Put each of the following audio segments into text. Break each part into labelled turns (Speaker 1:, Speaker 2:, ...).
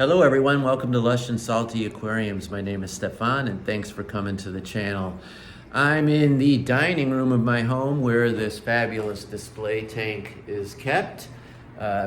Speaker 1: Hello everyone, welcome to Lush and Salty Aquariums. My name is Stefan and thanks for coming to the channel. I'm in the dining room of my home where this fabulous display tank is kept.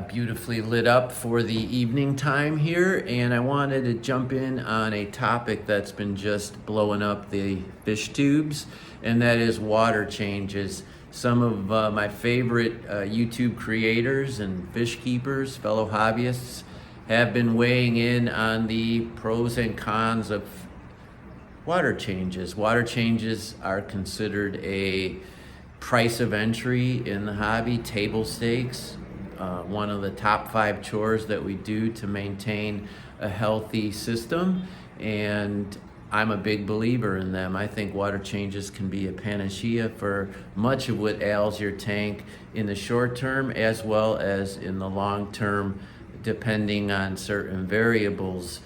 Speaker 1: Beautifully lit up for the evening time here, and I wanted to jump in on a topic that's been just blowing up the fish tubes, and that is water changes. Some of my favorite YouTube creators and fish keepers, fellow hobbyists, have been weighing in on the pros and cons of water changes. Water changes are considered a price of entry in the hobby, table stakes. One of the top 5 chores that we do to maintain a healthy system, and I'm a big believer in them. I think water changes can be a panacea for much of what ails your tank in the short term as well as in the long term, depending on certain variables.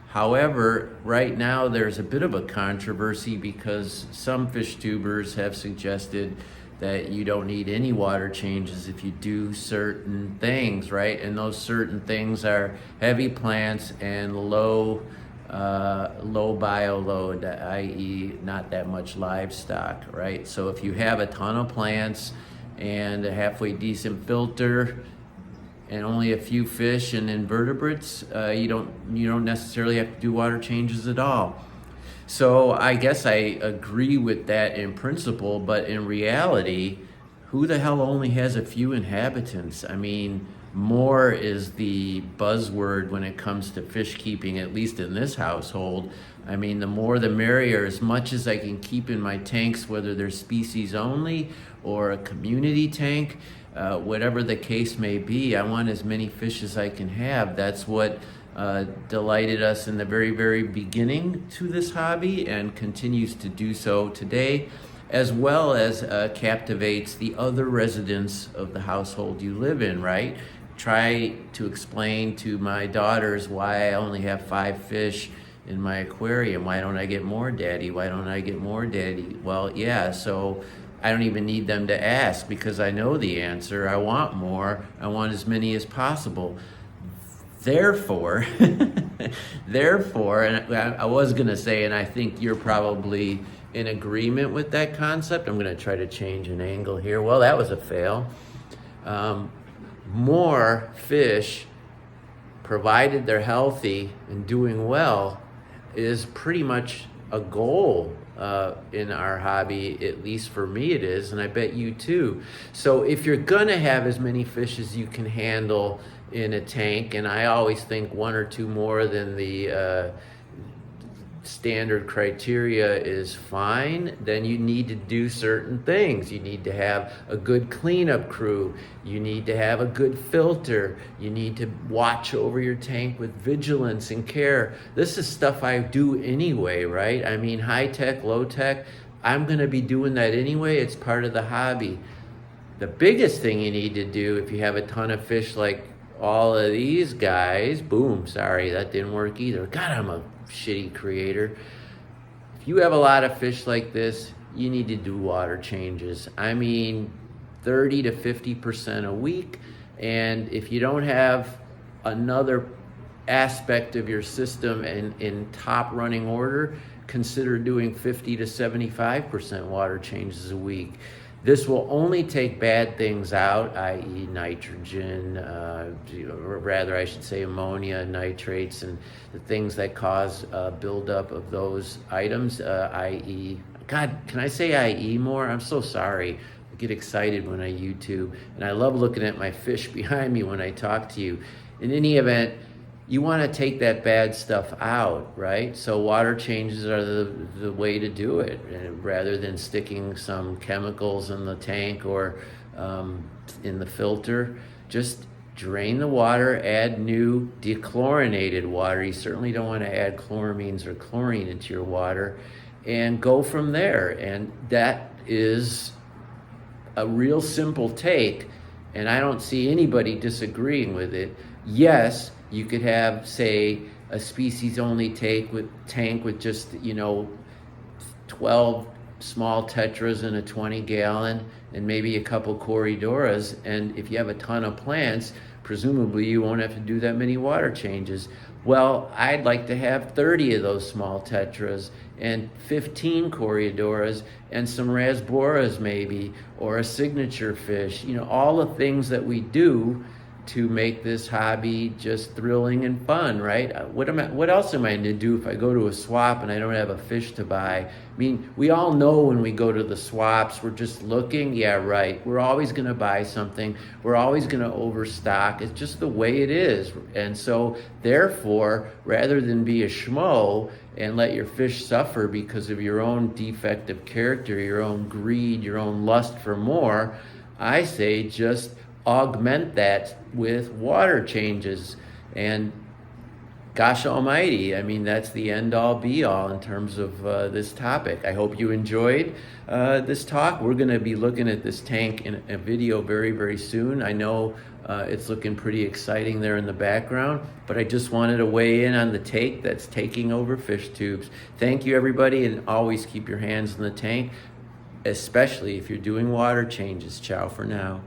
Speaker 1: However, right now there's a bit of a controversy because some fish tubers have suggested that you don't need any water changes if you do certain things, right? And those certain things are heavy plants and low bio load, i.e. not that much livestock, right? So if you have a ton of plants and a halfway decent filter and only a few fish and invertebrates, you don't necessarily have to do water changes at all. So I guess I agree with that in principle, but in reality, who the hell only has a few inhabitants? I mean, more is the buzzword when it comes to fish keeping, at least in this household. I mean, the more the merrier. As much as I can keep in my tanks, whether they're species only or a community tank, whatever the case may be, I want as many fish as I can have. That's what delighted us in the very, very beginning to this hobby and continues to do so today, as well as captivates the other residents of the household you live in, right? Try to explain to my daughters why I only have 5 fish in my aquarium. Why don't I get more, Daddy? Why don't I get more, Daddy? Well, yeah, so I don't even need them to ask because I know the answer. I want more. I want as many as possible. Therefore, and I was gonna say, and I think you're probably in agreement with that concept. I'm gonna try to change an angle here. Well, that was a fail. More fish, provided they're healthy and doing well, is pretty much a goal in our hobby. At least for me it is, and I bet you too. So if you're gonna have as many fish as you can handle in a tank, and I always think 1 or 2 more than the standard criteria is fine, then you need to do certain things. You need to have a good cleanup crew. You need to have a good filter. You need to watch over your tank with vigilance and care. This is stuff I do anyway, right? I mean, high tech, low tech, I'm gonna be doing that anyway. It's part of the hobby. The biggest thing you need to do if you have a ton of fish like all of these guys, boom, sorry, that didn't work either. God, I'm a shitty creator. If you have a lot of fish like this, you need to do water changes. I mean, 30 to 50% a week. And if you don't have another aspect of your system in top running order, consider doing 50 to 75% water changes a week. This will only take bad things out, i.e. nitrogen, or rather I should say ammonia, nitrates, and the things that cause buildup of those items, i.e. God, can I say i.e. more? I'm so sorry. I get excited when I YouTube, and I love looking at my fish behind me when I talk to you. In any event, you want to take that bad stuff out, right? So water changes are the way to do it, rather than sticking some chemicals in the tank or in the filter. Just drain the water, add new dechlorinated water. You certainly don't want to add chloramines or chlorine into your water, and go from there. And that is a real simple take, and I don't see anybody disagreeing with it. Yes, you could have, say, a species-only tank with just, 12 small tetras in a 20-gallon and maybe a couple corridoras. And if you have a ton of plants, presumably you won't have to do that many water changes. Well, I'd like to have 30 of those small tetras and 15 coreodoras and some rasboras maybe, or a signature fish, all the things that we do to make this hobby just thrilling and fun, right? What else am I going to do if I go to a swap and I don't have a fish to buy? I mean, we all know when we go to the swaps, we're just looking, yeah, right. We're always going to buy something. We're always going to overstock. It's just the way it is. And so therefore, rather than be a schmo and let your fish suffer because of your own defective character, your own greed, your own lust for more, I say just augment that with water changes. And gosh almighty, I mean, that's the end all be all in terms of this topic. I hope you enjoyed this talk. We're going to be looking at this tank in a video very, very soon. I know it's looking pretty exciting there in the background, but I just wanted to weigh in on the take that's taking over fish tubes. Thank you, everybody, and always keep your hands in the tank, especially if you're doing water changes. Ciao for now.